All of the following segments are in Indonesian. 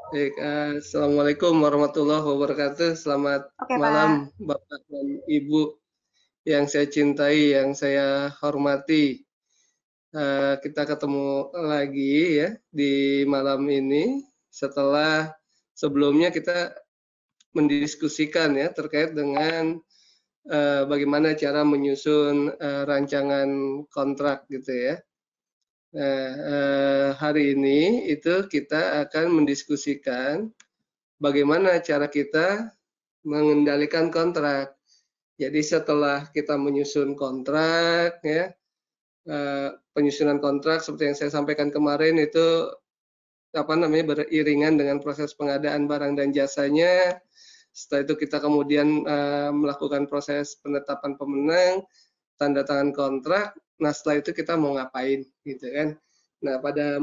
Baik, Assalamualaikum warahmatullahi wabarakatuh. Selamat Oke, Pak. malam, Bapak dan Ibu yang saya cintai, yang saya hormati. Kita ketemu lagi ya di malam ini setelah sebelumnya kita mendiskusikan ya terkait dengan bagaimana cara menyusun rancangan kontrak gitu ya. Nah, hari ini itu kita akan mendiskusikan bagaimana cara kita mengendalikan kontrak. Jadi setelah kita menyusun kontrak, ya, penyusunan kontrak seperti yang saya sampaikan kemarin itu apa namanya beriringan dengan proses pengadaan barang dan jasanya. Setelah itu kita kemudian melakukan proses penetapan pemenang, tanda tangan kontrak. Nah setelah itu kita mau ngapain, gitu kan? Nah pada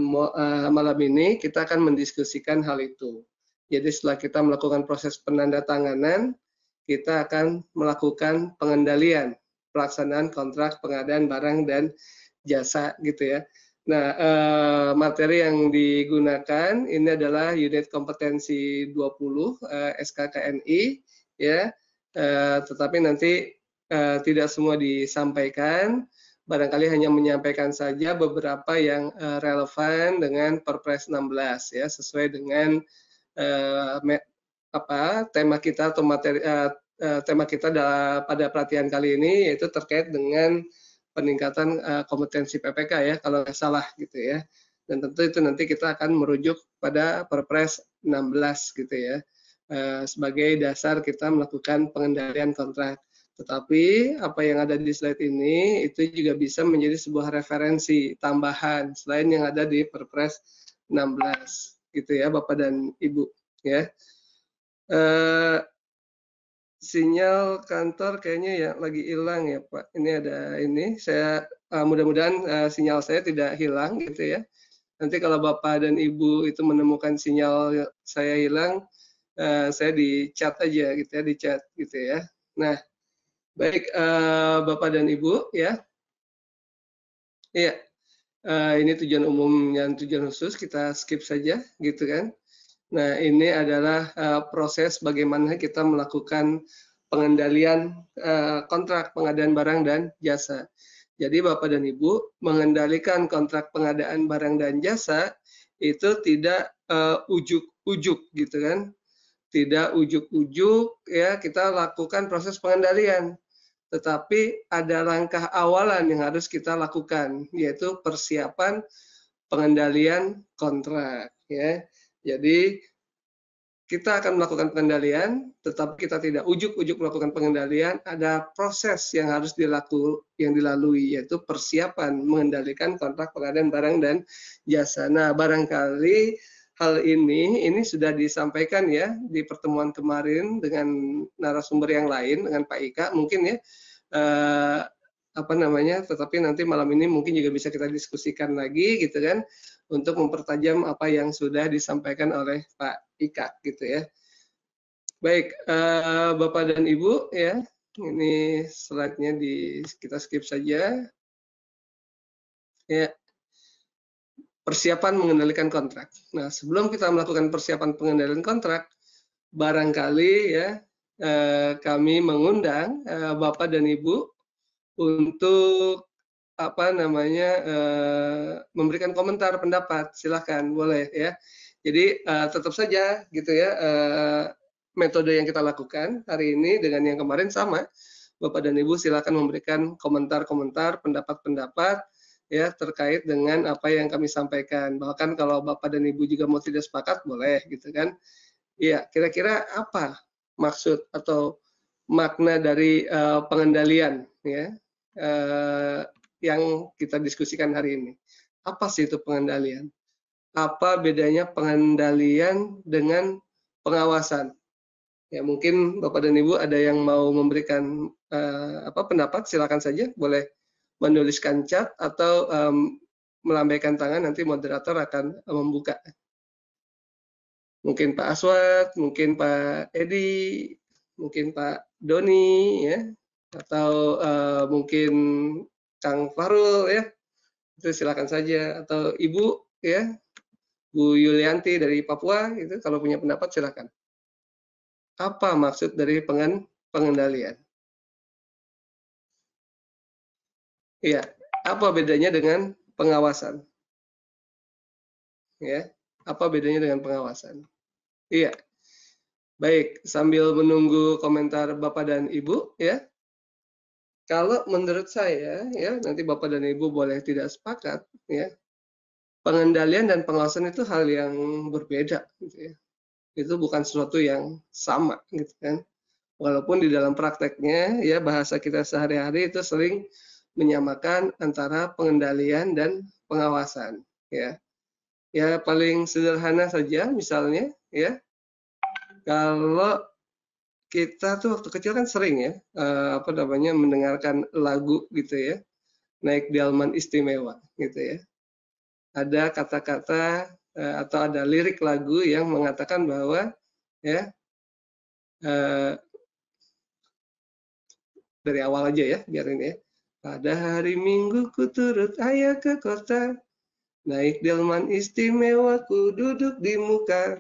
malam ini kita akan mendiskusikan hal itu. Jadi setelah kita melakukan proses penandatanganan, kita akan melakukan pengendalian pelaksanaan kontrak pengadaan barang dan jasa gitu ya. Nah, materi yang digunakan ini adalah unit kompetensi 20 SKKNI ya. Tetapi nanti tidak semua disampaikan, barangkali hanya menyampaikan saja beberapa yang relevan dengan Perpres 16 ya, sesuai dengan tema kita atau materi tema kita pada pelatihan kali ini yaitu terkait dengan peningkatan kompetensi PPK ya kalau nggak salah gitu ya. Dan tentu itu nanti kita akan merujuk pada Perpres 16 gitu ya sebagai dasar kita melakukan pengendalian kontrak. Tetapi apa yang ada di slide ini itu juga bisa menjadi sebuah referensi tambahan selain yang ada di Perpres 16 gitu ya Bapak dan Ibu ya. Sinyal kantor kayaknya ya lagi hilang ya Pak. Ini ada ini saya mudah-mudahan sinyal saya tidak hilang gitu ya. Nanti kalau Bapak dan Ibu itu menemukan sinyal saya hilang, saya di chat aja gitu ya, di chat gitu ya. Nah, baik Bapak dan Ibu ya. Iya, ini tujuan umum dan tujuan khusus kita skip saja gitu kan. Nah, ini adalah proses bagaimana kita melakukan pengendalian kontrak pengadaan barang dan jasa. Jadi Bapak dan Ibu mengendalikan kontrak pengadaan barang dan jasa itu tidak ujuk-ujuk gitu kan. Tidak ujuk-ujuk ya kita lakukan proses pengendalian. Tetapi ada langkah awalan yang harus kita lakukan yaitu persiapan pengendalian kontrak ya. Jadi kita akan melakukan pengendalian, tetapi kita tidak ujuk-ujuk melakukan pengendalian. Ada proses yang harus dilalui, yaitu persiapan mengendalikan kontrak pengadaan barang dan jasa. Nah, barangkali hal ini sudah disampaikan ya di pertemuan kemarin dengan narasumber yang lain, dengan Pak Ika, mungkin ya. Apa namanya, tetapi nanti malam ini mungkin juga bisa kita diskusikan lagi gitu kan untuk mempertajam apa yang sudah disampaikan oleh Pak Ika gitu ya. Baik, Bapak dan Ibu ya, ini slide-nya kita skip saja. Ya, persiapan mengendalikan kontrak. Nah, sebelum kita melakukan persiapan pengendalian kontrak, barangkali ya kami mengundang Bapak dan Ibu untuk apa namanya memberikan komentar pendapat, silahkan boleh ya. Jadi tetap saja gitu ya metode yang kita lakukan hari ini dengan yang kemarin sama. Bapak dan Ibu silakan memberikan komentar-komentar, pendapat-pendapat ya terkait dengan apa yang kami sampaikan. Bahkan kalau Bapak dan Ibu juga mau tidak sepakat boleh gitu kan. Iya, kira-kira apa maksud atau makna dari pengendalian ya yang kita diskusikan hari ini. Apa sih itu pengendalian? Apa bedanya pengendalian dengan pengawasan? Ya mungkin Bapak dan Ibu ada yang mau memberikan pendapat, silakan saja, boleh menuliskan chat atau melambaikan tangan, nanti moderator akan membuka. Mungkin Pak Aswad, mungkin Pak Edi, mungkin Pak Doni, ya, atau mungkin Kang Farul, ya, itu silakan saja, atau Ibu, ya, Bu Yulianti dari Papua, itu kalau punya pendapat silakan. Apa maksud dari pengendalian? Iya, apa bedanya dengan pengawasan? Ya, apa bedanya dengan pengawasan? Iya, baik. Sambil menunggu komentar Bapak dan Ibu, ya. Kalau menurut saya, ya, nanti Bapak dan Ibu boleh tidak sepakat, ya. Pengendalian dan pengawasan itu hal yang berbeda, gitu ya. Itu bukan sesuatu yang sama, gitu kan. Walaupun di dalam prakteknya, ya, bahasa kita sehari-hari itu sering menyamakan antara pengendalian dan pengawasan, ya. Ya, paling sederhana saja, misalnya, ya, kalau kita tuh waktu kecil kan sering ya, apa namanya, mendengarkan lagu gitu ya, Naik Delman Istimewa gitu ya. Ada kata-kata atau ada lirik lagu yang mengatakan bahwa ya, dari awal aja ya, biar ini ya. Pada hari Minggu ku turut ayah ke kota, naik delman istimewa ku duduk di muka,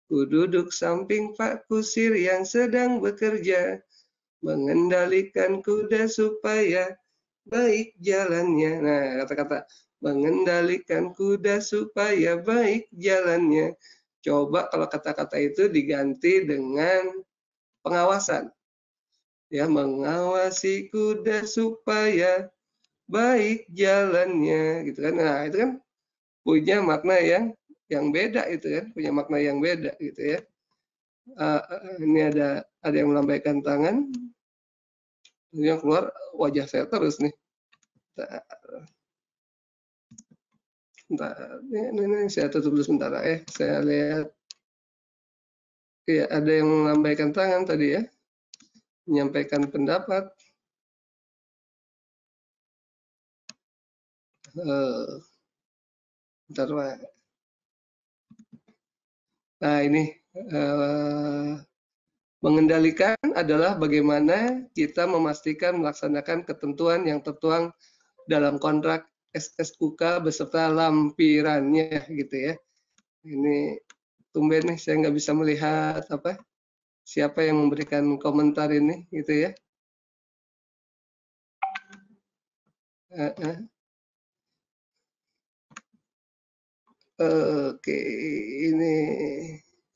ku duduk samping Pak Kusir yang sedang bekerja, mengendalikan kuda supaya baik jalannya. Nah, kata-kata mengendalikan kuda supaya baik jalannya. Coba kalau kata-kata itu diganti dengan pengawasan. Ya, mengawasi kuda supaya baik jalannya, gitu kan. Nah, itu kan punya makna yang beda itu kan, punya makna yang beda gitu ya. Ini ada yang melambaikan tangan. Ini yang keluar wajah saya terus nih. Bentar, ini saya tutup dulu sebentar ya. Saya lihat. Ya, ada yang melambaikan tangan tadi ya. Menyampaikan pendapat. Bentar, Pak. Nah, ini mengendalikan adalah bagaimana kita memastikan melaksanakan ketentuan yang tertuang dalam kontrak SSUK beserta lampirannya gitu ya. Ini tumben nih saya nggak bisa melihat apa siapa yang memberikan komentar ini gitu ya. Oke, ini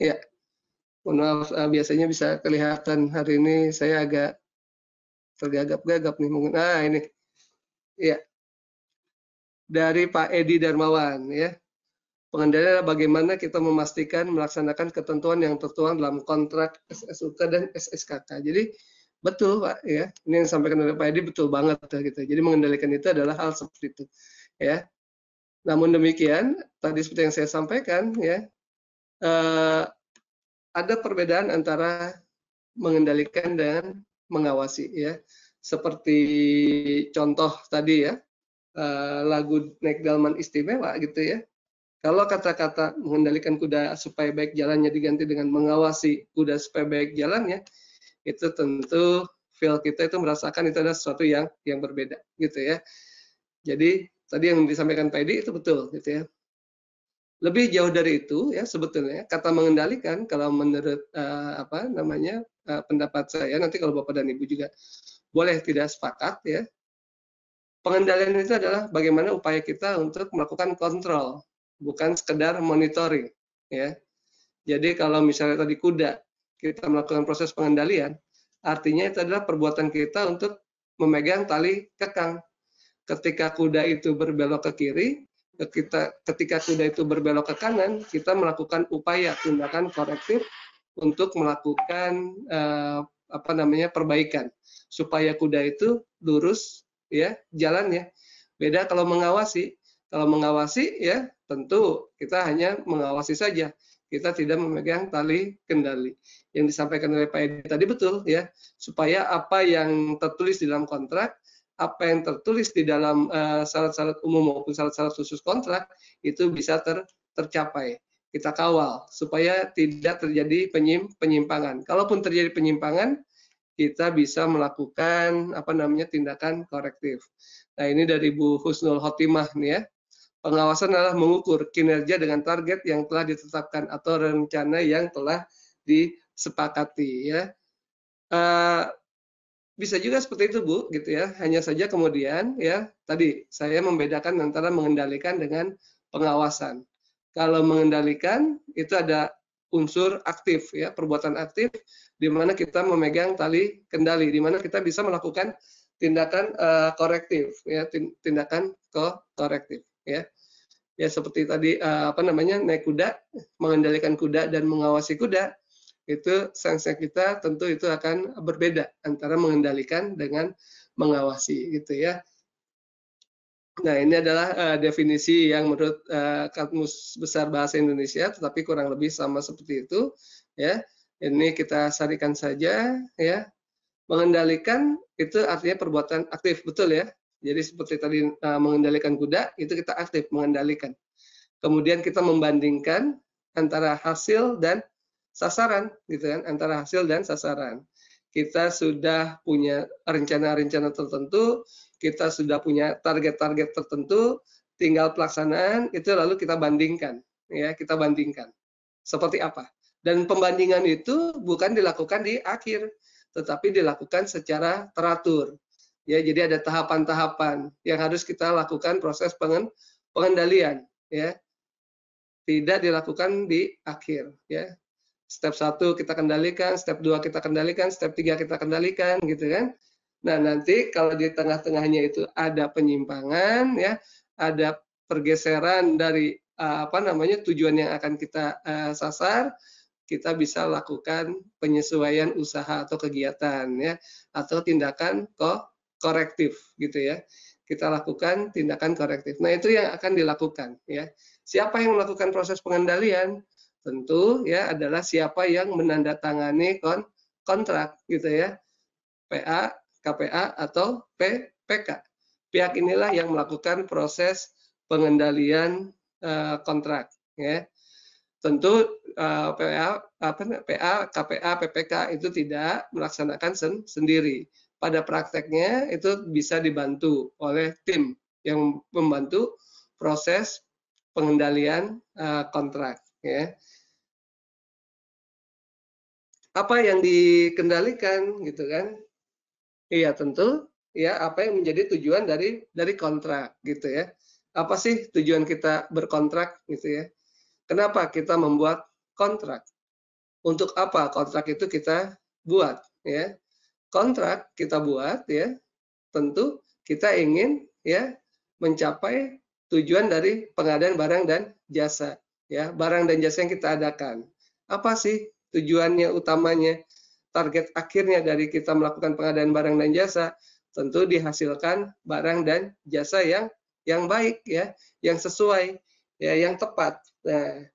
ya. Mohon maaf, biasanya bisa kelihatan hari ini saya agak tergagap-gagap nih. Nah, ini ya dari Pak Edi Darmawan ya. Pengendalian adalah bagaimana kita memastikan melaksanakan ketentuan yang tertuang dalam kontrak SSUK dan SSKK. Jadi betul Pak ya, ini yang disampaikan oleh Pak Edi betul banget gitu. Jadi mengendalikan itu adalah hal seperti itu ya. Namun demikian, tadi seperti yang saya sampaikan ya, ada perbedaan antara mengendalikan dan mengawasi ya. Seperti contoh tadi ya, lagu Naik Delman Istimewa gitu ya. Kalau kata-kata mengendalikan kuda supaya baik jalannya diganti dengan mengawasi kuda supaya baik jalannya, itu tentu feel kita itu merasakan itu adalah sesuatu yang berbeda gitu ya. Jadi tadi yang disampaikan Pak Edi itu betul gitu ya. Lebih jauh dari itu ya sebetulnya kata mengendalikan kalau menurut pendapat saya, nanti kalau Bapak dan Ibu juga boleh tidak sepakat ya. Pengendalian itu adalah bagaimana upaya kita untuk melakukan kontrol, bukan sekedar monitoring ya. Jadi kalau misalnya tadi kuda kita melakukan proses pengendalian, artinya itu adalah perbuatan kita untuk memegang tali kekang. Ketika kuda itu berbelok ke kiri, ketika kuda itu berbelok ke kanan, kita melakukan upaya tindakan korektif untuk melakukan perbaikan supaya kuda itu lurus ya jalannya. Beda kalau mengawasi. Kalau mengawasi ya tentu kita hanya mengawasi saja. Kita tidak memegang tali kendali. Yang disampaikan oleh Pak Edi tadi betul ya, supaya apa yang tertulis di dalam kontrak, apa yang tertulis di dalam syarat-syarat umum maupun syarat-syarat khusus kontrak itu bisa tercapai. Kita kawal supaya tidak terjadi penyimpangan. Kalaupun terjadi penyimpangan, kita bisa melakukan tindakan korektif. Nah, ini dari Bu Husnul Khotimah nih ya. Pengawasan adalah mengukur kinerja dengan target yang telah ditetapkan atau rencana yang telah disepakati ya. Bisa juga seperti itu Bu, gitu ya. Hanya saja kemudian ya tadi saya membedakan antara mengendalikan dengan pengawasan. Kalau mengendalikan itu ada unsur aktif ya, perbuatan aktif di mana kita memegang tali kendali, di mana kita bisa melakukan tindakan korektif ya, tindakan korektif ya. Ya seperti tadi apa namanya naik kuda, mengendalikan kuda dan mengawasi kuda itu sanksi kita tentu itu akan berbeda antara mengendalikan dengan mengawasi gitu ya. Nah ini adalah definisi yang menurut Kamus Besar Bahasa Indonesia, tetapi kurang lebih sama seperti itu ya. Ini kita sarikan saja ya. Mengendalikan itu artinya perbuatan aktif, betul ya. Jadi seperti tadi mengendalikan kuda itu kita aktif mengendalikan. Kemudian kita membandingkan antara hasil dan sasaran gitu kan, antara hasil dan sasaran. Kita sudah punya rencana-rencana tertentu, kita sudah punya target-target tertentu, tinggal pelaksanaan itu lalu kita bandingkan ya, kita bandingkan. Seperti apa? Dan pembandingan itu bukan dilakukan di akhir, tetapi dilakukan secara teratur. Ya, jadi ada tahapan-tahapan yang harus kita lakukan proses pengendalian ya. Tidak dilakukan di akhir ya. Step 1 kita kendalikan, step 2 kita kendalikan, step 3 kita kendalikan gitu kan. Nah, nanti kalau di tengah-tengahnya itu ada penyimpangan ya, ada pergeseran dari apa namanya tujuan yang akan kita sasar, kita bisa lakukan penyesuaian usaha atau kegiatan ya, atau tindakan korektif gitu ya. Kita lakukan tindakan korektif. Nah, itu yang akan dilakukan ya. Siapa yang melakukan proses pengendalian? Tentu ya adalah siapa yang menandatangani kontrak gitu ya. PA, KPA atau PK. Pihak inilah yang melakukan proses pengendalian kontrak ya. Tentu PA, KPA, PPK itu tidak melaksanakan sendiri. Pada prakteknya itu bisa dibantu oleh tim yang membantu proses pengendalian kontrak ya. Apa yang dikendalikan gitu kan? Iya tentu ya apa yang menjadi tujuan dari kontrak gitu ya. Apa sih tujuan kita berkontrak gitu ya? Kenapa kita membuat kontrak? Untuk apa kontrak itu kita buat ya? Kontrak kita buat ya, tentu kita ingin ya mencapai tujuan dari pengadaan barang dan jasa ya, barang dan jasa yang kita adakan. Apa sih tujuannya utamanya? Target akhirnya dari kita melakukan pengadaan barang dan jasa tentu dihasilkan barang dan jasa yang baik ya, yang sesuai ya, yang tepat. Nah,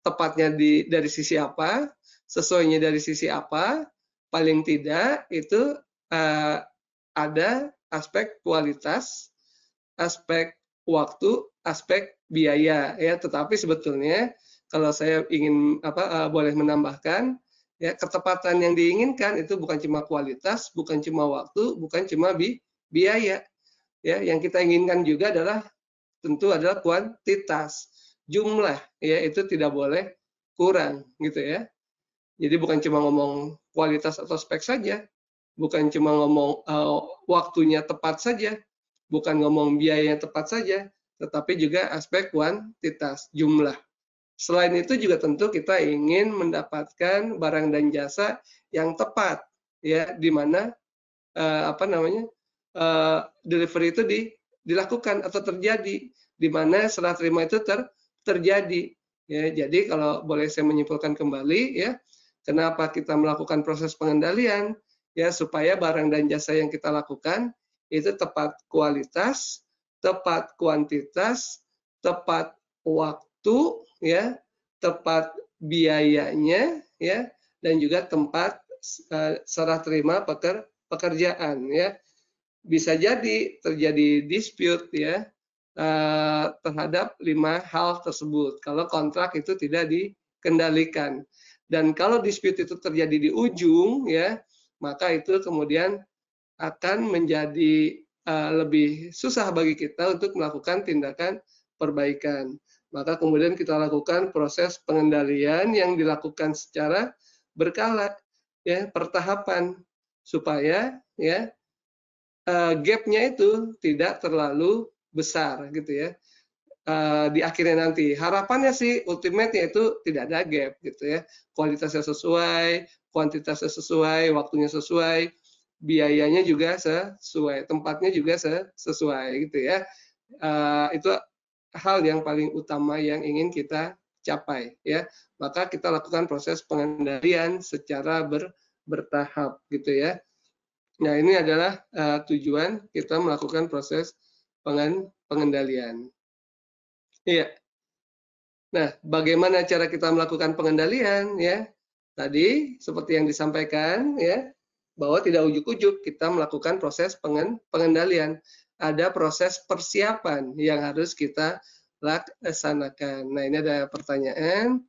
tepatnya dari sisi apa, sesuainya dari sisi apa, paling tidak itu ada aspek kualitas, aspek waktu, aspek biaya ya. Tetapi sebetulnya kalau saya ingin boleh menambahkan ya, ketepatan yang diinginkan itu bukan cuma kualitas, bukan cuma waktu, bukan cuma biaya. Ya, yang kita inginkan juga adalah tentu adalah kuantitas, jumlah ya, itu tidak boleh kurang gitu ya. Jadi bukan cuma ngomong kualitas atau spek saja, bukan cuma ngomong waktunya tepat saja, bukan ngomong biayanya tepat saja, tetapi juga aspek kuantitas, jumlah. Selain itu juga tentu kita ingin mendapatkan barang dan jasa yang tepat ya, di mana delivery itu dilakukan atau terjadi, di mana serah terima itu terjadi ya. Jadi kalau boleh saya menyimpulkan kembali ya, kenapa kita melakukan proses pengendalian ya, supaya barang dan jasa yang kita lakukan itu tepat kualitas, tepat kuantitas, tepat waktu ya, tepat biayanya ya, dan juga tempat serah terima pekerjaan ya. Bisa jadi terjadi dispute ya terhadap 5 hal tersebut kalau kontrak itu tidak dikendalikan. Dan kalau dispute itu terjadi di ujung ya, maka itu kemudian akan menjadi lebih susah bagi kita untuk melakukan tindakan perbaikan. Maka kemudian kita lakukan proses pengendalian yang dilakukan secara berkala, ya, pertahapan, supaya ya gap-nya itu tidak terlalu besar gitu ya. Di akhirnya nanti harapannya sih ultimate yaitu tidak ada gap gitu ya, kualitasnya sesuai, kuantitasnya sesuai, waktunya sesuai, biayanya juga sesuai, tempatnya juga sesuai gitu ya. Itu hal yang paling utama yang ingin kita capai ya. Maka kita lakukan proses pengendalian secara bertahap gitu ya. Nah, ini adalah tujuan kita melakukan proses pengendalian. Iya. Nah, bagaimana cara kita melakukan pengendalian ya? Tadi seperti yang disampaikan ya, bahwa tidak ujuk-ujuk kita melakukan proses pengendalian. Ada proses persiapan yang harus kita laksanakan. Nah, ini ada pertanyaan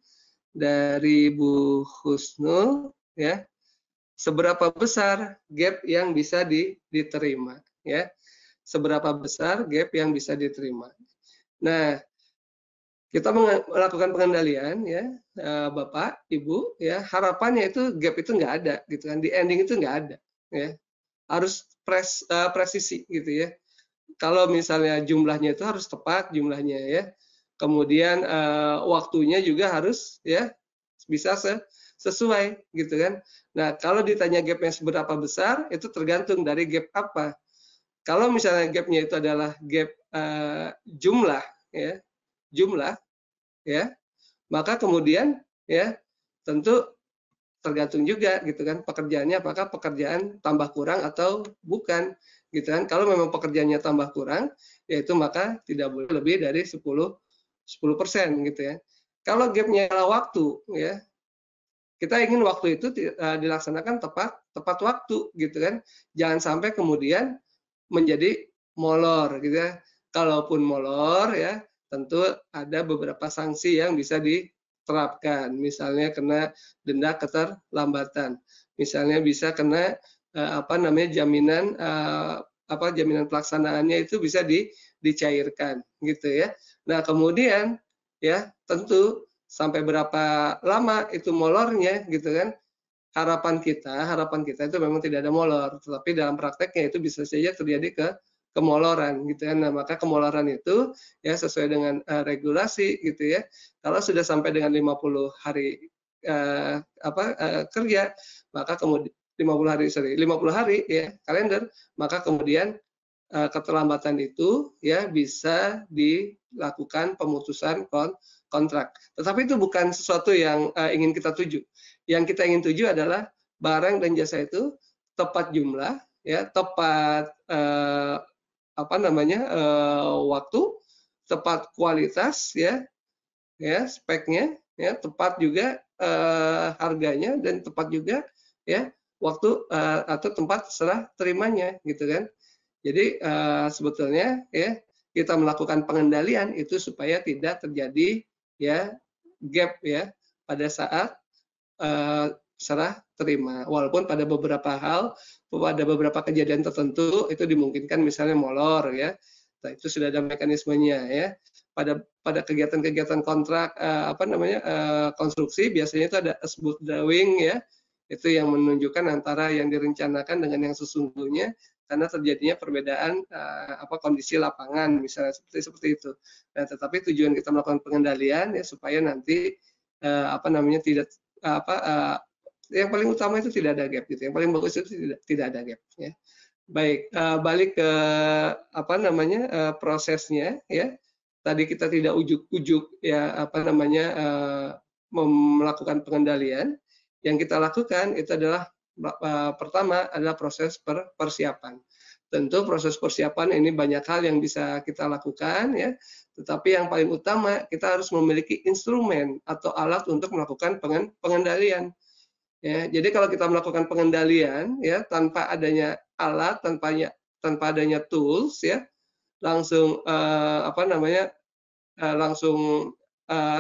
dari Bu Husnul ya. Seberapa besar gap yang bisa diterima ya? Seberapa besar gap yang bisa diterima? Nah, kita melakukan pengendalian ya, Bapak, Ibu, ya harapannya itu gap itu nggak ada, gitu kan, di ending itu nggak ada, ya harus presisi gitu ya. Kalau misalnya jumlahnya itu harus tepat jumlahnya ya, kemudian waktunya juga harus ya bisa sesuai gitu kan. Nah kalau ditanya gapnya seberapa besar itu tergantung dari gap apa. Kalau misalnya gapnya itu adalah gap jumlah ya, jumlah ya, maka kemudian ya tentu tergantung juga gitu kan pekerjaannya, apakah pekerjaan tambah kurang atau bukan gitu kan. Kalau memang pekerjaannya tambah kurang yaitu maka tidak boleh lebih dari 10% gitu ya. Kalau gapnya adalah waktu ya, kita ingin waktu itu dilaksanakan tepat waktu gitu kan, jangan sampai kemudian menjadi molor gitu ya. Kalaupun molor ya tentu ada beberapa sanksi yang bisa diterapkan, misalnya kena denda keterlambatan, misalnya bisa kena jaminan jaminan pelaksanaannya itu bisa dicairkan gitu ya. Nah kemudian ya tentu sampai berapa lama itu molornya gitu kan. Harapan kita itu memang tidak ada molor, tetapi dalam prakteknya itu bisa saja terjadi kemoloran gitu ya. Nah, maka kemoloran itu ya sesuai dengan regulasi gitu ya. Kalau sudah sampai dengan 50 hari kerja, maka kemudian 50 hari ya kalender, maka kemudian keterlambatan itu ya bisa dilakukan pemutusan kontrak. Tetapi itu bukan sesuatu yang ingin kita tuju. Yang kita ingin tuju adalah barang dan jasa itu tepat jumlah, ya, tepat waktu, tepat kualitas, ya, speknya, ya, tepat juga harganya dan tepat juga, ya, waktu atau tempat serah terimanya, gitu kan. Jadi sebetulnya, ya, kita melakukan pengendalian itu supaya tidak terjadi, ya, gap, ya, pada saat serah terima. Walaupun pada beberapa hal, pada beberapa kejadian tertentu itu dimungkinkan misalnya molor ya. Nah, itu sudah ada mekanismenya ya. Pada kegiatan-kegiatan kontrak konstruksi biasanya itu ada as-built drawing ya. Itu yang menunjukkan antara yang direncanakan dengan yang sesungguhnya karena terjadinya perbedaan kondisi lapangan misalnya seperti itu. Nah, tetapi tujuan kita melakukan pengendalian ya supaya nanti tidak yang paling utama itu tidak ada gap gitu. Yang paling bagus itu tidak ada gap ya. Baik, balik ke prosesnya ya. Tadi kita tidak ujuk-ujuk ya melakukan pengendalian. Yang kita lakukan itu adalah pertama adalah proses persiapan. Tentu proses persiapan ini banyak hal yang bisa kita lakukan ya, tetapi yang paling utama kita harus memiliki instrumen atau alat untuk melakukan pengendalian. Ya, jadi kalau kita melakukan pengendalian ya tanpa adanya alat, tanpa adanya tools ya, langsung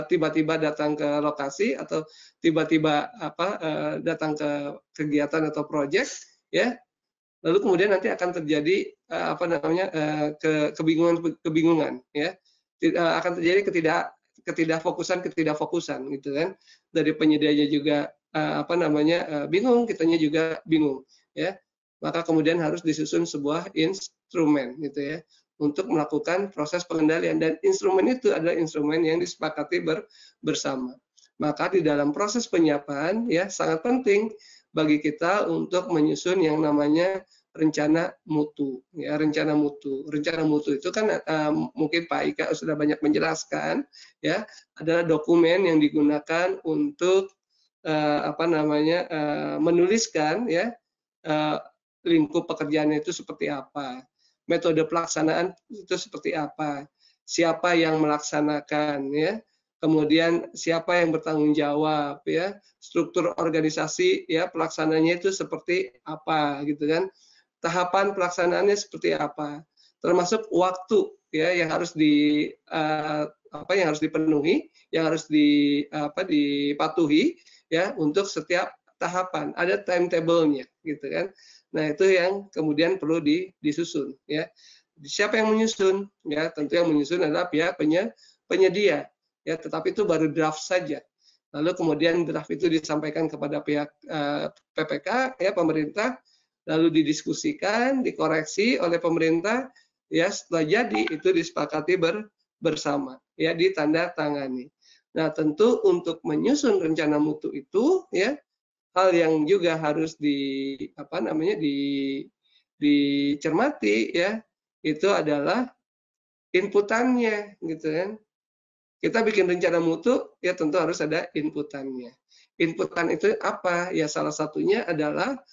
tiba-tiba datang ke lokasi atau tiba-tiba datang ke kegiatan atau proyek ya, lalu kemudian nanti akan terjadi kebingungan ya. akan terjadi ketidakfokusan gitu kan. Dari penyedianya juga bingung, kitanya juga bingung ya. Maka kemudian harus disusun sebuah instrumen gitu ya untuk melakukan proses pengendalian, dan instrumen itu adalah instrumen yang disepakati bersama. Maka di dalam proses penyiapan ya sangat penting bagi kita untuk menyusun yang namanya rencana mutu ya. Rencana mutu itu kan mungkin Pak Ika sudah banyak menjelaskan ya, adalah dokumen yang digunakan untuk menuliskan ya lingkup pekerjaan itu seperti apa, metode pelaksanaan itu seperti apa, siapa yang melaksanakan ya, kemudian siapa yang bertanggung jawab ya, struktur organisasi ya pelaksananya itu seperti apa gitu kan, tahapan pelaksanaannya seperti apa, termasuk waktu ya yang harus dipenuhi, yang harus dipatuhi ya untuk setiap tahapan, ada timetable-nya gitu kan. Nah, itu yang kemudian perlu disusun ya. Siapa yang menyusun? Ya, tentu yang menyusun adalah pihak penyedia ya, tetapi itu baru draft saja. Lalu kemudian draft itu disampaikan kepada pihak PPK ya, pemerintah, lalu didiskusikan, dikoreksi oleh pemerintah ya, setelah jadi itu disepakati bersama ya, ditandatangani. Nah, tentu untuk menyusun rencana mutu itu ya, hal yang juga harus dicermati ya, itu adalah inputannya gitu kan. Kita bikin rencana mutu ya tentu harus ada inputannya. Inputan itu apa? Ya salah satunya adalah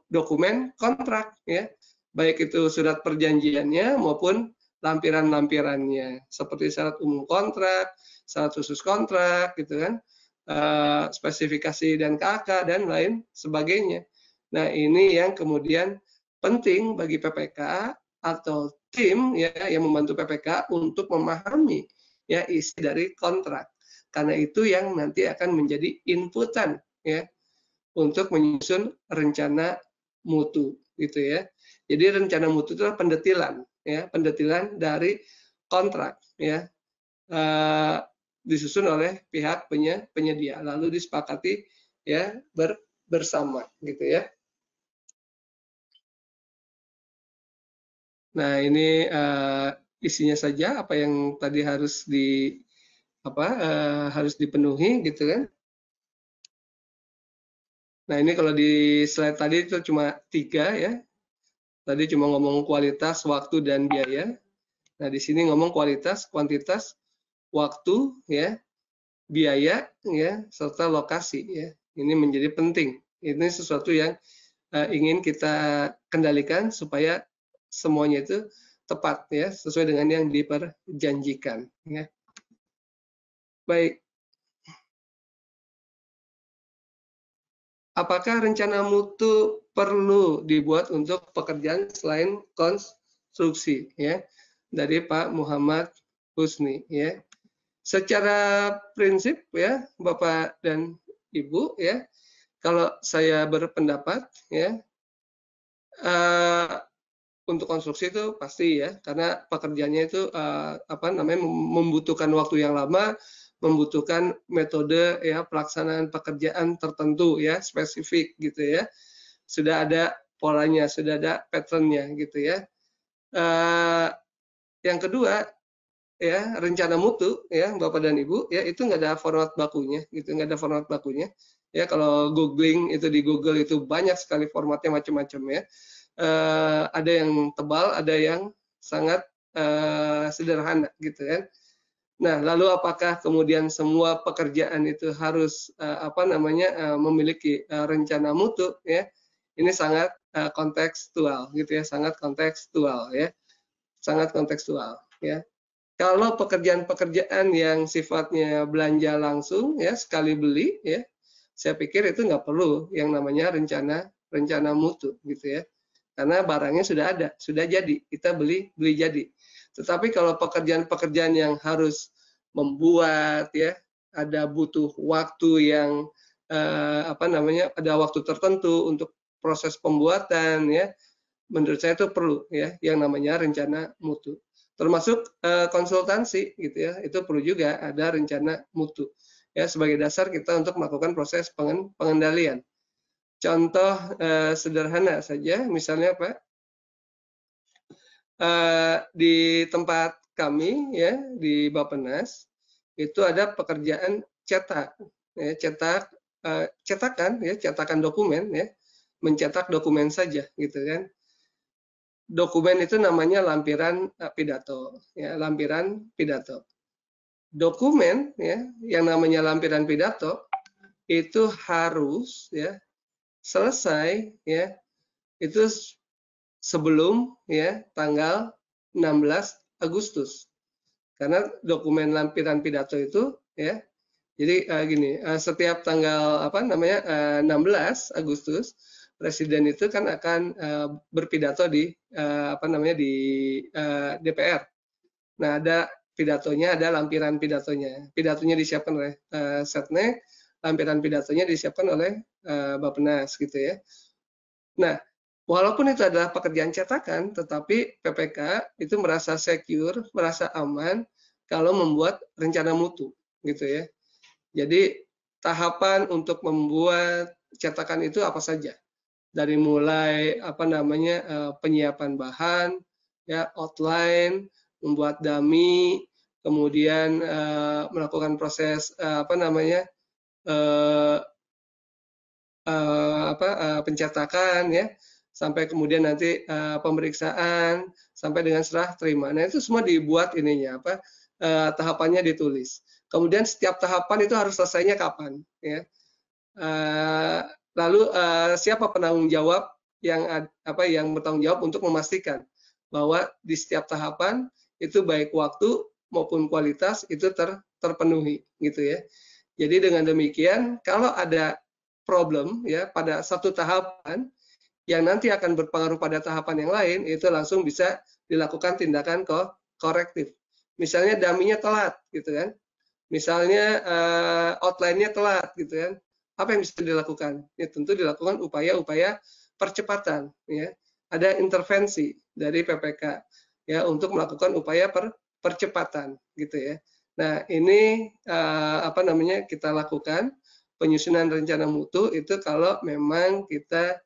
dokumen kontrak ya. Baik itu surat perjanjiannya maupun lampiran-lampirannya, seperti syarat umum kontrak, syarat khusus kontrak gitu kan. Spesifikasi dan KK dan lain sebagainya. Nah, ini yang kemudian penting bagi PPK atau tim ya yang membantu PPK untuk memahami ya isi dari kontrak. Karena itu yang nanti akan menjadi inputan ya untuk menyusun rencana mutu gitu ya. Jadi rencana mutu itu adalah pendetilan ya, pendetilan dari kontrak ya. Disusun oleh pihak penyedia, lalu disepakati ya bersama gitu ya. Nah, ini isinya saja apa yang tadi harus harus dipenuhi gitu kan. Nah, ini kalau di slide tadi itu cuma 3 ya. Tadi cuma ngomong kualitas, waktu, dan biaya. Nah, di sini ngomong kualitas, kuantitas, waktu ya, biaya ya, serta lokasi ya. Ini menjadi penting. Ini sesuatu yang ingin kita kendalikan supaya semuanya itu tepat ya, sesuai dengan yang diperjanjikan ya. Baik. Apakah rencana mutu perlu dibuat untuk pekerjaan selain konstruksi ya? Dari Pak Muhammad Husni ya. Secara prinsip ya, Bapak dan Ibu ya, kalau saya berpendapat ya, untuk konstruksi itu pasti ya, karena pekerjaannya itu membutuhkan waktu yang lama, membutuhkan metode ya pelaksanaan pekerjaan tertentu ya, spesifik gitu ya. Sudah ada polanya, sudah ada patternnya gitu ya. Yang kedua ya, rencana mutu ya Bapak dan Ibu ya, itu nggak ada format bakunya gitu, nggak ada format bakunya ya. Kalau googling itu di Google itu banyak sekali formatnya, macam-macam ya. Ada yang tebal, ada yang sangat sederhana gitu kan. Nah, lalu apakah kemudian semua pekerjaan itu harus memiliki rencana mutu ya? Ini sangat kontekstual gitu ya, sangat kontekstual ya, sangat kontekstual ya. Kalau pekerjaan-pekerjaan yang sifatnya belanja langsung ya, sekali beli ya, saya pikir itu nggak perlu yang namanya rencana mutu gitu ya. Karena barangnya sudah ada, sudah jadi, kita beli jadi. Tetapi kalau pekerjaan-pekerjaan yang harus membuat ya, ada butuh waktu yang ada waktu tertentu untuk proses pembuatan ya, menurut saya itu perlu ya yang namanya rencana mutu. Termasuk konsultansi gitu ya, itu perlu juga ada rencana mutu ya sebagai dasar kita untuk melakukan proses pengendalian. Contoh sederhana saja, misalnya Pak, di tempat kami ya di Bappenas itu ada pekerjaan cetak, ya, cetakan ya, cetakan dokumen ya, mencetak dokumen saja gitu kan. Dokumen itu namanya lampiran pidato, ya, lampiran pidato. Dokumen ya, yang namanya lampiran pidato itu harus ya selesai ya itu sebelum ya tanggal 16 Agustus. Karena dokumen lampiran pidato itu ya jadi gini, setiap tanggal apa namanya 16 Agustus Presiden itu kan akan berpidato di apa namanya di DPR. Nah, ada pidatonya, ada lampiran pidatonya. Pidatonya disiapkan oleh Setnek, lampiran pidatonya disiapkan oleh Bappenas gitu ya. Nah, walaupun itu adalah pekerjaan cetakan, tetapi PPK itu merasa secure, merasa aman kalau membuat rencana mutu gitu ya. Jadi tahapan untuk membuat cetakan itu apa saja? Dari mulai apa namanya penyiapan bahan, ya outline, membuat dummy, kemudian melakukan proses apa namanya pencetakan ya, sampai kemudian nanti pemeriksaan, sampai dengan serah terima. Nah itu semua dibuat ininya apa tahapannya ditulis. Kemudian setiap tahapan itu harus selesainya kapan ya. Lalu siapa penanggung jawab yang yang bertanggung jawab untuk memastikan bahwa di setiap tahapan itu baik waktu maupun kualitas itu terpenuhi gitu ya. Jadi dengan demikian kalau ada problem ya pada satu tahapan yang nanti akan berpengaruh pada tahapan yang lain itu langsung bisa dilakukan tindakan korektif. Misalnya daminya telat gitu kan. Misalnya outline-nya telat gitu kan. Apa yang bisa dilakukan? Ya tentu dilakukan upaya-upaya percepatan ya. Ada intervensi dari PPK ya untuk melakukan upaya percepatan gitu ya. Nah, ini apa namanya kita lakukan penyusunan rencana mutu itu kalau memang kita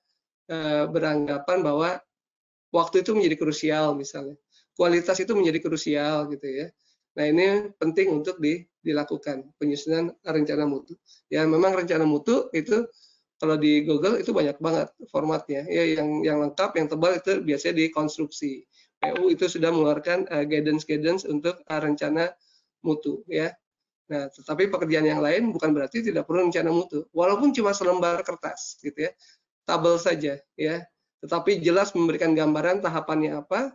beranggapan bahwa waktu itu menjadi krusial misalnya. Kualitas itu menjadi krusial gitu ya. Nah, ini penting untuk dilakukan penyusunan rencana mutu. Ya, memang rencana mutu itu kalau di Google itu banyak banget formatnya. Ya, yang lengkap, yang tebal itu biasanya di konstruksi. PU itu sudah mengeluarkan guidance untuk rencana mutu ya. Nah, tetapi pekerjaan yang lain bukan berarti tidak perlu rencana mutu. Walaupun cuma selembar kertas gitu ya. Tabel saja ya. Tetapi jelas memberikan gambaran tahapannya apa,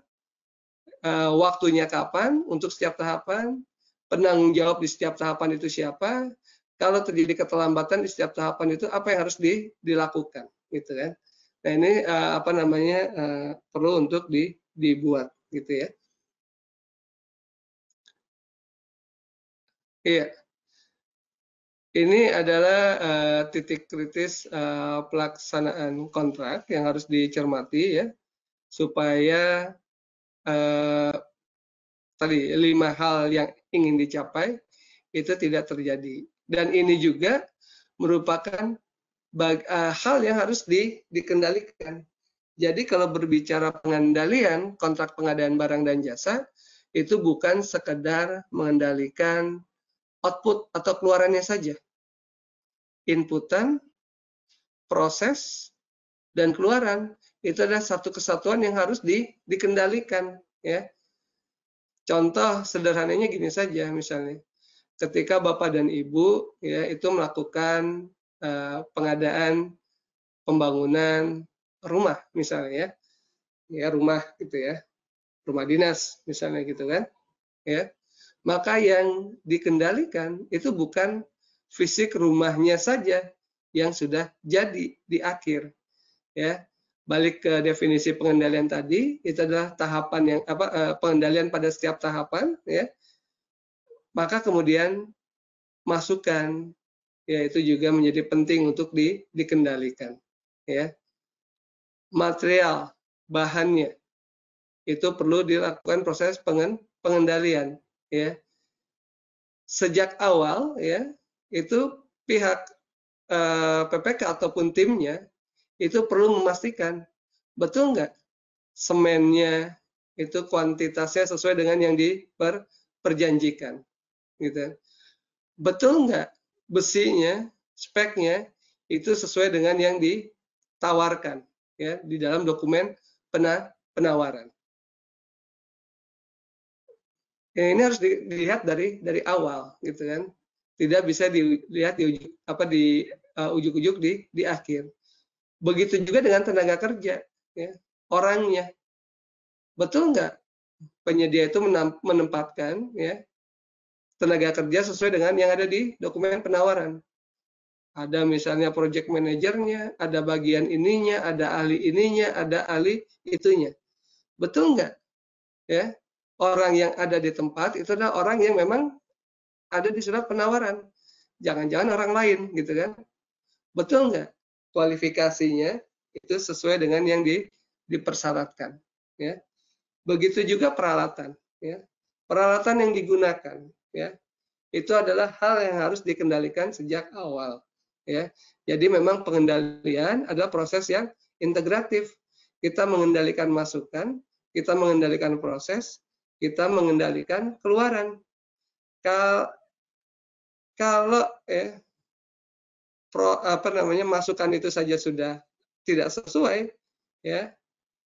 waktunya kapan untuk setiap tahapan, penanggung jawab di setiap tahapan itu siapa, kalau terjadi keterlambatan di setiap tahapan itu apa yang harus dilakukan, gitu kan? Nah ini apa namanya perlu untuk dibuat, gitu ya? Iya, ini adalah titik kritis pelaksanaan kontrak yang harus dicermati ya, supaya tadi 5 hal yang ingin dicapai itu tidak terjadi. Dan ini juga merupakan hal yang harus dikendalikan. Jadi kalau berbicara pengendalian kontrak pengadaan barang dan jasa, itu bukan sekedar mengendalikan output atau keluarannya saja. Inputan, proses, dan keluaran itu adalah satu kesatuan yang harus dikendalikan. Ya. Contoh sederhananya gini saja misalnya. Ketika Bapak dan Ibu ya itu melakukan pengadaan pembangunan rumah misalnya ya rumah gitu ya, rumah dinas misalnya gitu kan ya, maka yang dikendalikan itu bukan fisik rumahnya saja yang sudah jadi di akhir ya. Balik ke definisi pengendalian tadi, itu adalah tahapan yang pengendalian pada setiap tahapan ya, maka kemudian masukan ya itu juga menjadi penting untuk dikendalikan ya. Material bahannya. Itu perlu dilakukan proses pengendalian, ya. Sejak awal, ya, itu pihak PPK ataupun timnya itu perlu memastikan betul nggak semennya itu kuantitasnya sesuai dengan yang diperjanjikan, gitu. Betul nggak besinya, speknya itu sesuai dengan yang ditawarkan, ya, di dalam dokumen penawaran. Ya, ini harus dilihat dari awal, gitu kan. Tidak bisa dilihat di ujuk-ujuk di akhir. Begitu juga dengan tenaga kerja, ya, orangnya. Betul nggak penyedia itu menempatkan, ya, tenaga kerja sesuai dengan yang ada di dokumen penawaran? Ada misalnya project manajernya, ada bagian ininya, ada ahli ininya, ada ahli itunya. Betul nggak? Ya, orang yang ada di tempat itu adalah orang yang memang ada di surat penawaran. Jangan-jangan orang lain, gitu kan? Betul nggak? Kualifikasinya itu sesuai dengan yang dipersyaratkan. Ya. Begitu juga peralatan. Ya. Peralatan yang digunakan, ya, itu adalah hal yang harus dikendalikan sejak awal. Ya. Jadi memang pengendalian adalah proses yang integratif. Kita mengendalikan masukan, kita mengendalikan proses, kita mengendalikan keluaran. Kalau masukan itu saja sudah tidak sesuai, ya,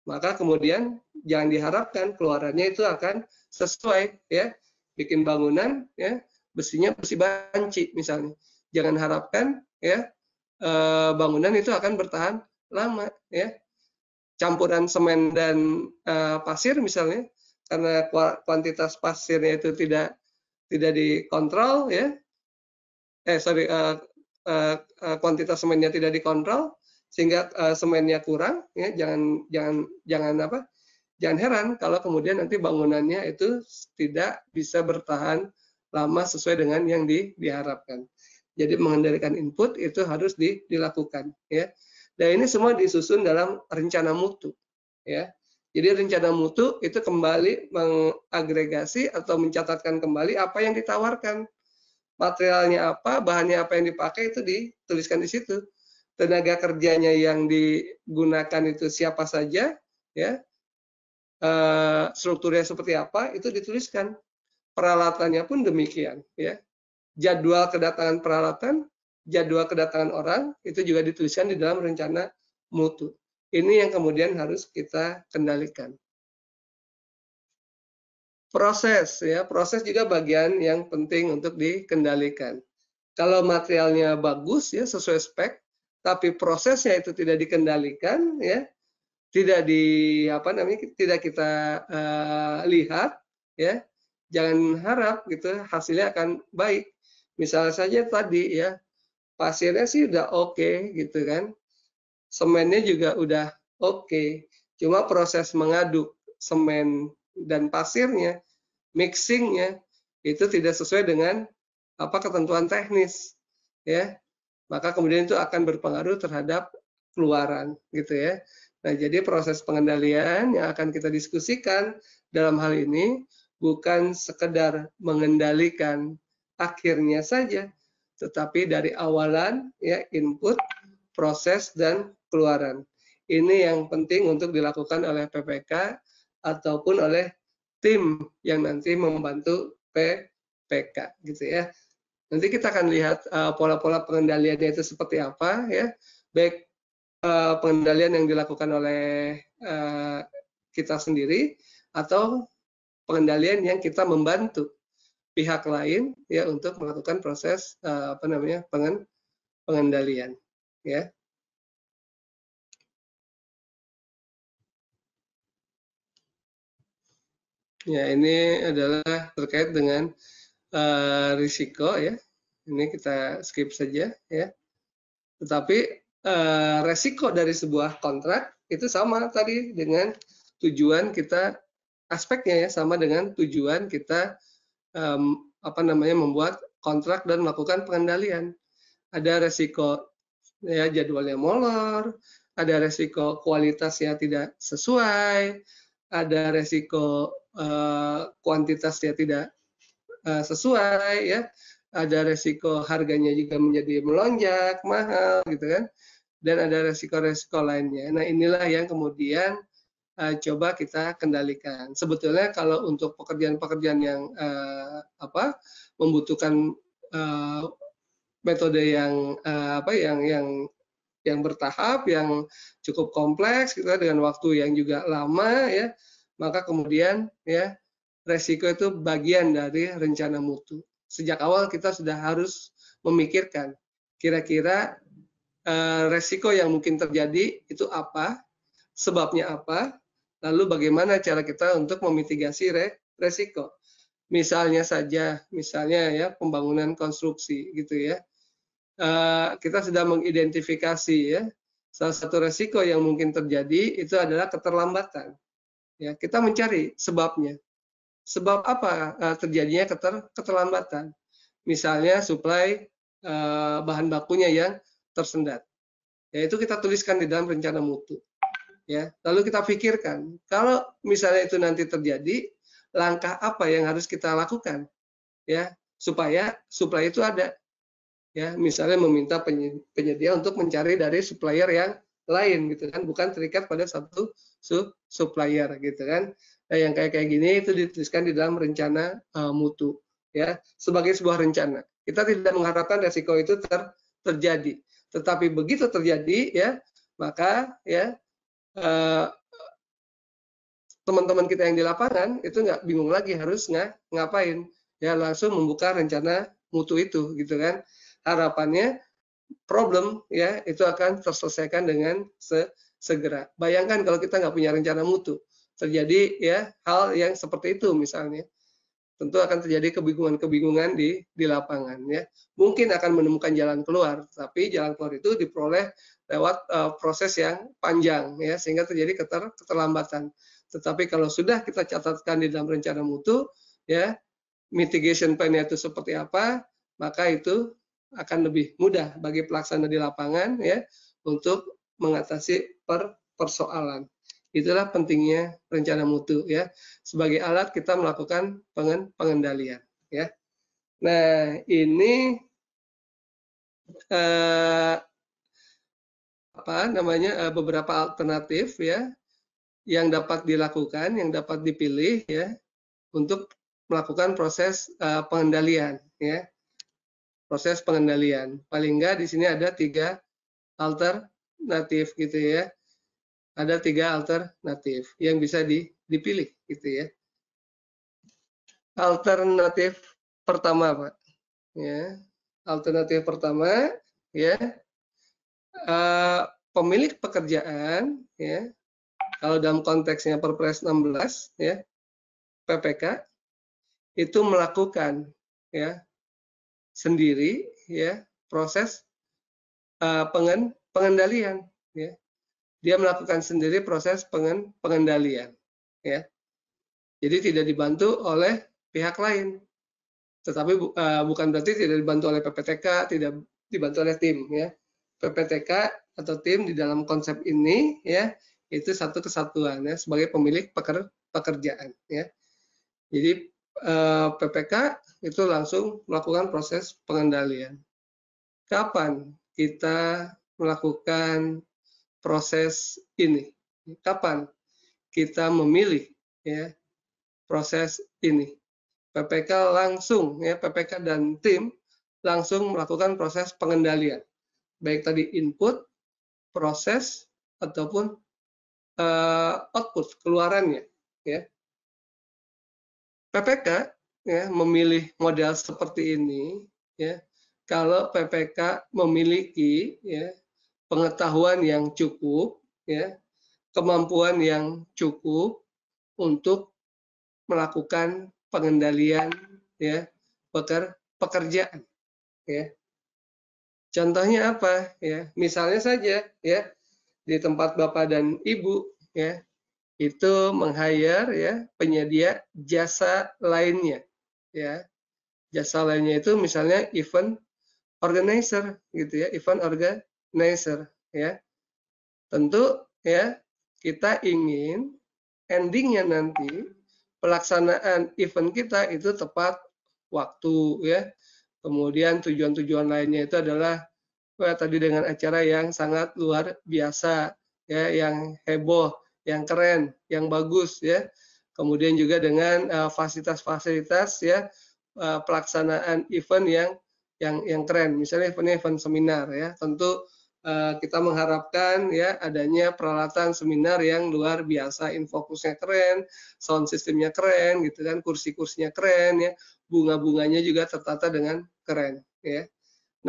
maka kemudian jangan diharapkan keluarannya itu akan sesuai, ya. Bikin bangunan, ya, besinya besi banci misalnya. Jangan harapkan, ya, bangunan itu akan bertahan lama, ya. Campuran semen dan pasir misalnya, karena kuantitas pasirnya itu tidak dikontrol, ya. Kuantitas semennya tidak dikontrol sehingga semennya kurang, ya. Jangan heran kalau kemudian nanti bangunannya itu tidak bisa bertahan lama sesuai dengan yang diharapkan. Jadi mengendalikan input itu harus dilakukan, ya. Dan ini semua disusun dalam rencana mutu, ya. Jadi rencana mutu itu kembali mengagregasi atau mencatatkan kembali apa yang ditawarkan. Materialnya apa, bahannya apa yang dipakai itu dituliskan di situ. Tenaga kerjanya yang digunakan itu siapa saja, ya. Strukturnya seperti apa itu dituliskan. Peralatannya pun demikian, ya. Jadwal kedatangan peralatan, jadwal kedatangan orang itu juga dituliskan di dalam rencana mutu. Ini yang kemudian harus kita kendalikan. Proses, ya, proses juga bagian yang penting untuk dikendalikan. Kalau materialnya bagus, ya, sesuai spek, tapi prosesnya itu tidak dikendalikan, ya, tidak tidak kita lihat, ya, jangan harap gitu hasilnya akan baik. Misalnya saja tadi, ya, pasirnya sih udah oke, gitu kan, semennya juga udah oke, cuma proses mengaduk semen dan pasirnya, mixingnya itu tidak sesuai dengan ketentuan teknis, ya, maka kemudian itu akan berpengaruh terhadap keluaran, gitu ya. Nah, jadi proses pengendalian yang akan kita diskusikan dalam hal ini bukan sekedar mengendalikan akhirnya saja, tetapi dari awalan, ya, input, proses, dan keluaran. Ini yang penting untuk dilakukan oleh PPK ataupun oleh tim yang nanti membantu PPK, gitu ya. Nanti kita akan lihat pola-pola pengendaliannya itu seperti apa, ya. Baik pengendalian yang dilakukan oleh kita sendiri atau pengendalian yang kita membantu pihak lain, ya, untuk melakukan proses pengendalian, ya. Ya, ini adalah terkait dengan risiko, ya. Ini kita skip saja, ya. Tetapi resiko dari sebuah kontrak itu sama tadi dengan tujuan kita, aspeknya, ya, sama dengan tujuan kita membuat kontrak dan melakukan pengendalian. Ada resiko, ya, jadwalnya molor, ada resiko kualitasnya tidak sesuai, ada resiko kuantitasnya tidak sesuai, ya, ada resiko harganya juga menjadi melonjak, mahal, gitu kan, dan ada resiko-resiko lainnya. Nah, inilah yang kemudian coba kita kendalikan. Sebetulnya kalau untuk pekerjaan-pekerjaan yang membutuhkan metode yang yang bertahap, yang cukup kompleks, gitu, dengan waktu yang juga lama, ya, maka kemudian, ya, resiko itu bagian dari rencana mutu. Sejak awal kita sudah harus memikirkan kira-kira resiko yang mungkin terjadi itu apa, sebabnya apa, lalu bagaimana cara kita untuk memitigasi resiko. Misalnya saja, misalnya ya pembangunan konstruksi gitu ya. Kita sudah mengidentifikasi ya salah satu resiko yang mungkin terjadi itu adalah keterlambatan. Ya, kita mencari sebabnya. Sebab apa terjadinya keterlambatan? Misalnya suplai bahan bakunya yang tersendat. Ya, itu kita tuliskan di dalam rencana mutu. Ya, lalu kita pikirkan, kalau misalnya itu nanti terjadi, langkah apa yang harus kita lakukan, ya, supaya suplai itu ada. Ya, misalnya meminta penyedia untuk mencari dari supplier yang lain, gitu kan, bukan terikat pada satu supplier, gitu kan. Nah, yang kayak gini itu dituliskan di dalam rencana mutu, ya, sebagai sebuah rencana. Kita tidak mengharapkan resiko itu terjadi, tetapi begitu terjadi, ya, maka ya teman-teman kita yang di lapangan itu nggak bingung lagi harus ngapain, ya, langsung membuka rencana mutu itu, gitu kan. Harapannya problem, ya, itu akan terselesaikan dengan segera. Bayangkan kalau kita nggak punya rencana mutu, terjadi ya hal yang seperti itu misalnya, tentu akan terjadi kebingungan-kebingungan di lapangan, ya. Mungkin akan menemukan jalan keluar, tapi jalan keluar itu diperoleh lewat proses yang panjang, ya, sehingga terjadi keterlambatan. Tetapi kalau sudah kita catatkan di dalam rencana mutu, ya, mitigation plan-nya itu seperti apa, maka itu akan lebih mudah bagi pelaksana di lapangan, ya, untuk mengatasi persoalan. Itulah pentingnya rencana mutu, ya. Sebagai alat kita melakukan pengendalian, ya. Nah, ini beberapa alternatif, ya, yang dapat dilakukan, yang dapat dipilih, ya, untuk melakukan proses pengendalian, ya. Proses pengendalian. Paling enggak di sini ada 3 alternatif, gitu ya. Ada 3 alternatif yang bisa dipilih, gitu ya. Alternatif pertama, Pak. Ya. Alternatif pertama, ya, pemilik pekerjaan, ya, kalau dalam konteksnya Perpres 16, ya, PPK itu melakukan, ya, sendiri, ya, proses pengendalian, ya. Dia melakukan sendiri proses pengendalian, ya. Jadi tidak dibantu oleh pihak lain. Tetapi bukan berarti tidak dibantu oleh PPTK, tidak dibantu oleh tim, ya. PPTK atau tim di dalam konsep ini, ya, itu satu kesatuan, ya, sebagai pemilik pekerjaan, ya. Jadi PPK itu langsung melakukan proses pengendalian. Kapan kita melakukan proses ini? Kapan kita memilih, ya, proses ini? PPK langsung, ya, PPK dan tim langsung melakukan proses pengendalian, baik tadi input, proses, ataupun output, keluarannya, ya. PPK, ya, memilih model seperti ini, ya, kalau PPK memiliki, ya, pengetahuan yang cukup, ya, kemampuan yang cukup untuk melakukan pengendalian, ya, pekerjaan, ya. Contohnya apa, ya? Misalnya saja, ya, di tempat Bapak dan Ibu, ya, itu meng-hire, ya, penyedia jasa lainnya, ya. Jasa lainnya itu misalnya event organizer, gitu ya, event organizer, ya. Tentu ya kita ingin endingnya nanti pelaksanaan event kita itu tepat waktu ya. Kemudian tujuan-tujuan lainnya itu adalah tadi dengan acara yang sangat luar biasa ya, yang heboh, yang keren, yang bagus ya. Kemudian juga dengan fasilitas-fasilitas ya, pelaksanaan event yang keren. Misalnya event seminar ya, tentu kita mengharapkan ya adanya peralatan seminar yang luar biasa, infokusnya keren, sound systemnya keren gitu kan, kursi-kursinya keren ya, bunga-bunganya juga tertata dengan keren ya.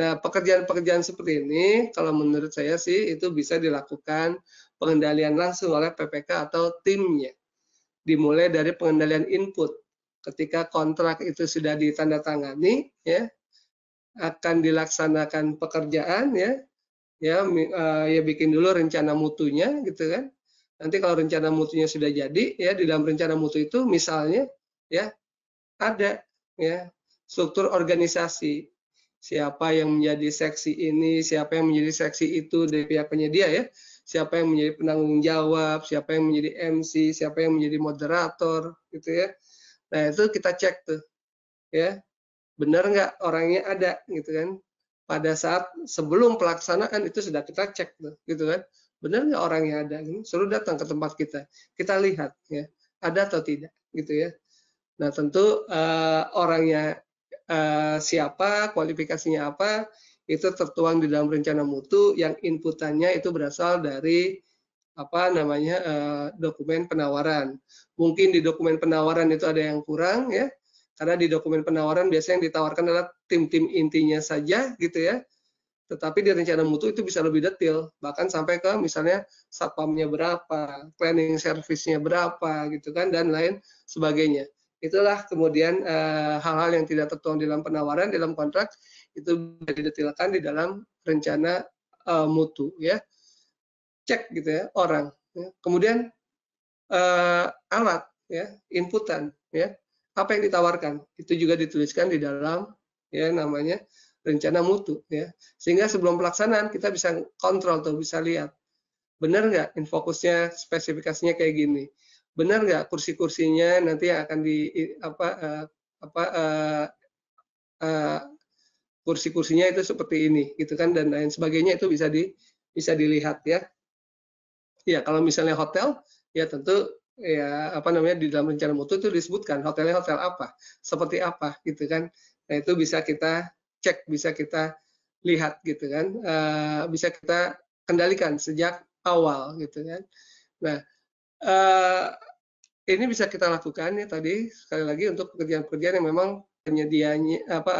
Nah, pekerjaan-pekerjaan seperti ini kalau menurut saya sih itu bisa dilakukan pengendalian langsung oleh PPK atau timnya. Dimulai dari pengendalian input. Ketika kontrak itu sudah ditandatangani ya, akan dilaksanakan pekerjaan ya, ya bikin dulu rencana mutunya gitu kan. Nanti kalau rencana mutunya sudah jadi ya, di dalam rencana mutu itu misalnya ya ada ya struktur organisasi, siapa yang menjadi seksi ini, siapa yang menjadi seksi itu dari pihak penyedia ya, siapa yang menjadi penanggung jawab, siapa yang menjadi MC, siapa yang menjadi moderator gitu ya. Nah itu kita cek tuh ya, benar nggak orangnya ada gitu kan. Pada saat sebelum pelaksanaan itu sudah kita cek tuh, gitu kan. Benar nggak orangnya ada? Suruh datang ke tempat kita lihat ya, ada atau tidak, gitu ya. Nah tentu orangnya siapa, kualifikasinya apa, itu tertuang di dalam rencana mutu yang inputannya itu berasal dari apa namanya dokumen penawaran. Mungkin di dokumen penawaran itu ada yang kurang ya, karena di dokumen penawaran biasanya yang ditawarkan adalah tim-tim intinya saja gitu ya. Tetapi di rencana mutu itu bisa lebih detail, bahkan sampai ke misalnya satpamnya berapa, planning service-nya berapa gitu kan, dan lain sebagainya. Itulah kemudian hal-hal yang tidak tertuang di dalam penawaran, dalam kontrak itu bisa didetailkan di dalam rencana mutu ya. Cek gitu ya orang. Ya. Kemudian alat ya, inputan ya, apa yang ditawarkan itu juga dituliskan di dalam ya namanya rencana mutu ya, sehingga sebelum pelaksanaan kita bisa kontrol tuh, bisa lihat benar nggak infokusnya, spesifikasinya kayak gini, benar nggak kursi-kursinya nanti akan di kursi-kursinya itu seperti ini gitu kan, dan lain sebagainya itu bisa dilihat ya. Ya kalau misalnya hotel ya tentu ya apa namanya di dalam rencana mutu itu disebutkan hotelnya hotel apa, seperti apa gitu kan. Nah itu bisa kita cek, bisa kita lihat gitu kan, bisa kita kendalikan sejak awal gitu kan. Nah ini bisa kita lakukan ya tadi sekali lagi untuk pekerjaan-pekerjaan yang memang penyedianya apa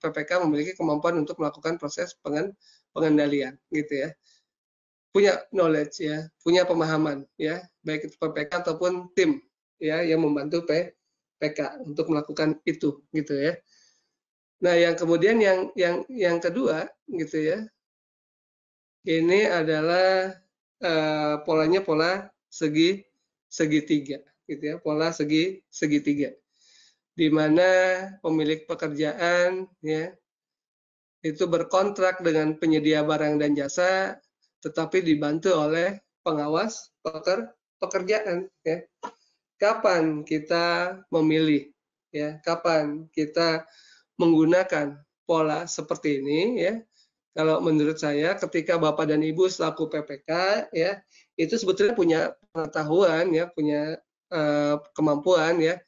PPK memiliki kemampuan untuk melakukan proses pengendalian gitu ya, punya knowledge ya, punya pemahaman ya, baik itu PPK ataupun tim ya yang membantu PPK untuk melakukan itu gitu ya. Nah, yang kemudian yang kedua gitu ya. Ini adalah polanya pola segitiga gitu ya, pola segitiga. Di mana pemilik pekerjaan ya itu berkontrak dengan penyedia barang dan jasa, tetapi dibantu oleh pengawas pekerjaan. Ya. Kapan kita memilih? Ya, kapan kita menggunakan pola seperti ini? Ya, kalau menurut saya, ketika Bapak dan Ibu selaku PPK, ya, itu sebetulnya punya pengetahuan, ya, punya kemampuan, ya,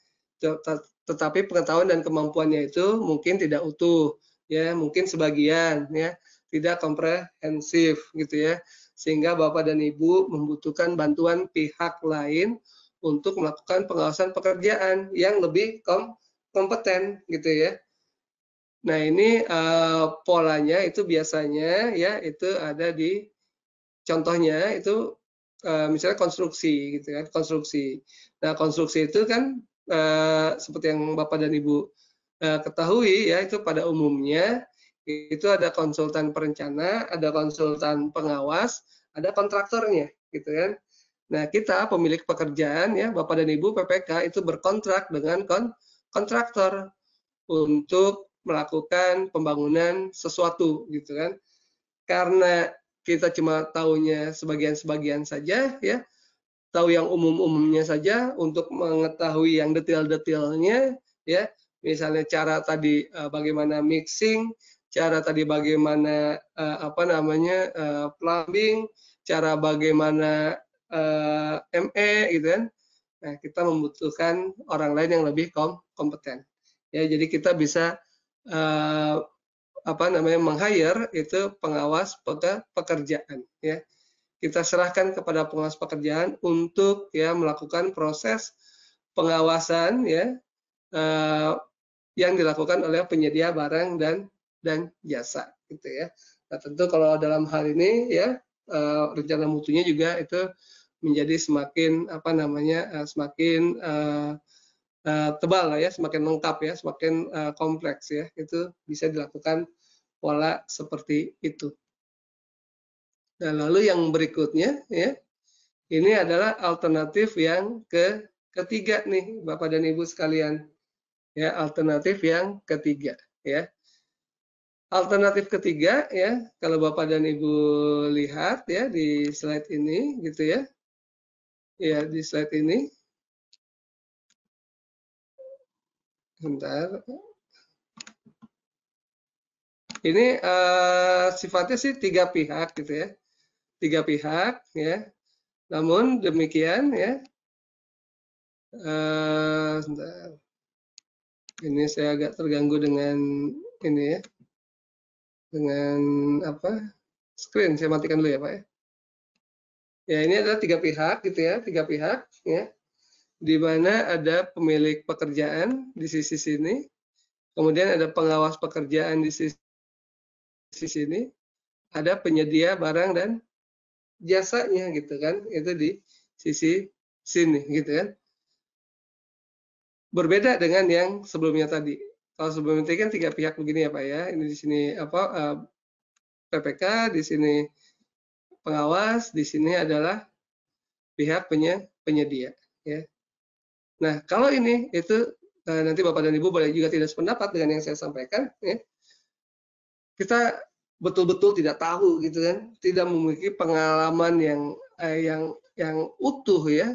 tetapi pengetahuan dan kemampuannya itu mungkin tidak utuh. Ya mungkin sebagian ya tidak komprehensif gitu ya, sehingga Bapak dan Ibu membutuhkan bantuan pihak lain untuk melakukan pengawasan pekerjaan yang lebih kompeten gitu ya. Nah ini polanya itu biasanya ya itu ada di contohnya itu misalnya konstruksi gitu kan, konstruksi. Nah konstruksi itu kan seperti yang Bapak dan Ibu ketahui ya, itu pada umumnya itu ada konsultan perencana, ada konsultan pengawas, ada kontraktornya gitu kan. Nah kita pemilik pekerjaan ya Bapak dan Ibu PPK itu berkontrak dengan kontraktor untuk melakukan pembangunan sesuatu gitu kan. Karena kita cuma taunya sebagian-sebagian saja, ya, tahu yang umum-umumnya saja. Untuk mengetahui yang detail-detailnya, ya, misalnya cara tadi bagaimana mixing, cara tadi bagaimana plumbing, cara bagaimana ME gitu kan. Nah, kita membutuhkan orang lain yang lebih kompeten. Ya, jadi kita bisa meng-hire itu pengawas pekerjaan, ya. Kita serahkan kepada pengawas pekerjaan untuk ya melakukan proses pengawasan, ya, yang dilakukan oleh penyedia barang dan jasa, gitu ya. Nah, tentu kalau dalam hal ini ya rencana mutunya juga itu menjadi semakin semakin tebal lah ya, semakin lengkap ya, semakin kompleks ya. Itu bisa dilakukan pola seperti itu. Nah, lalu yang berikutnya ya, ini adalah alternatif yang ketiga nih Bapak dan Ibu sekalian. Ya, alternatif yang ketiga ya. Alternatif ketiga ya, kalau Bapak dan Ibu lihat ya di slide ini gitu ya. Ya, di slide ini. Bentar. Ini sifatnya sih 3 pihak gitu ya. 3 pihak ya. Namun demikian ya. Sebentar. Ini saya agak terganggu dengan ini ya. Dengan screen. Saya matikan dulu ya Pak ya. Ya, ini adalah 3 pihak gitu ya, 3 pihak ya. Di mana ada pemilik pekerjaan di sisi sini, kemudian ada pengawas pekerjaan di sisi sini, ada penyedia barang dan jasanya gitu kan, itu di sisi sini gitu kan. Berbeda dengan yang sebelumnya tadi. Kalau sebelumnya tadi kan 3 pihak begini ya Pak ya. Ini di sini PPK, di sini pengawas, di sini adalah pihak penyedia ya. Nah, kalau ini itu nanti Bapak dan Ibu boleh juga tidak sependapat dengan yang saya sampaikan ya. Kita betul-betul tidak tahu gitu kan, tidak memiliki pengalaman yang utuh ya,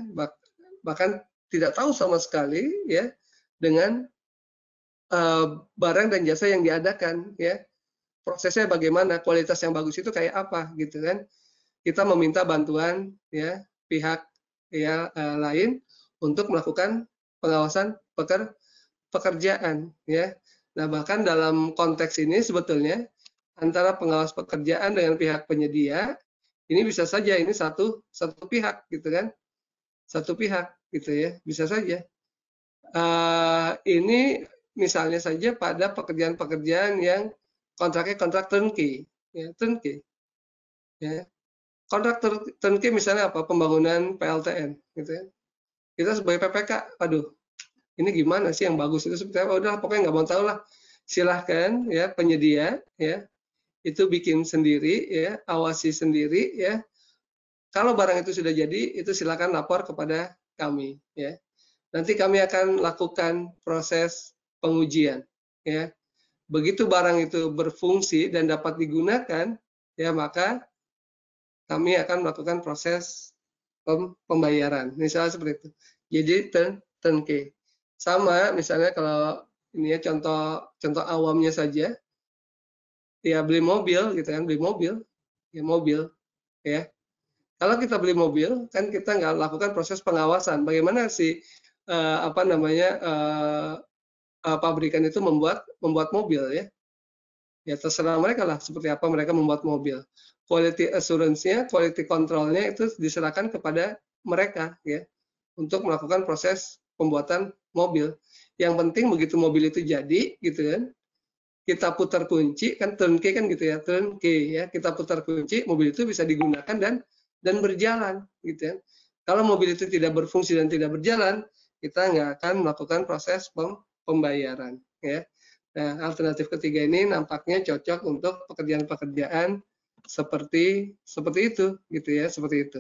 bahkan tidak tahu sama sekali ya dengan barang dan jasa yang diadakan ya. Prosesnya bagaimana, kualitas yang bagus itu kayak apa gitu kan. Kita meminta bantuan ya pihak ya lain untuk melakukan pengawasan pekerjaan ya. Nah, bahkan dalam konteks ini sebetulnya antara pengawas pekerjaan dengan pihak penyedia ini bisa saja ini satu pihak gitu kan. Satu pihak gitu ya, bisa saja. Ini misalnya saja pada pekerjaan-pekerjaan yang kontraknya kontrak turnkey ya, turnkey. Ya. Kontrak turnkey misalnya apa? Pembangunan PLTN gitu ya. Kita sebagai PPK, aduh, ini gimana sih yang bagus itu seperti apa? Udah pokoknya nggak mau tahu lah. Silahkan ya penyedia ya itu bikin sendiri ya, awasi sendiri ya. Kalau barang itu sudah jadi, itu silakan lapor kepada kami ya. Nanti kami akan lakukan proses pengujian ya. Begitu barang itu berfungsi dan dapat digunakan ya, maka kami akan melakukan proses pembayaran. Misalnya seperti itu. Jadi turnkey. Sama misalnya kalau ini ya contoh awamnya saja. Ya beli mobil gitu kan, beli mobil. Ya mobil ya. Kalau kita beli mobil kan kita nggak lakukan proses pengawasan. Bagaimana si pabrikan itu membuat mobil ya. Ya terserah mereka lah seperti apa mereka membuat mobil. Quality assurance-nya, quality control-nya itu diserahkan kepada mereka ya untuk melakukan proses pembuatan mobil. Yang penting begitu mobil itu jadi gitu kan, kita putar kunci kan turnkey kan gitu ya, turnkey ya, kita putar kunci mobil itu bisa digunakan dan berjalan gitu kan. Kalau mobil itu tidak berfungsi dan tidak berjalan, kita nggak akan melakukan proses pembayaran ya. Nah, alternatif ketiga ini nampaknya cocok untuk pekerjaan-pekerjaan seperti itu gitu ya, seperti itu.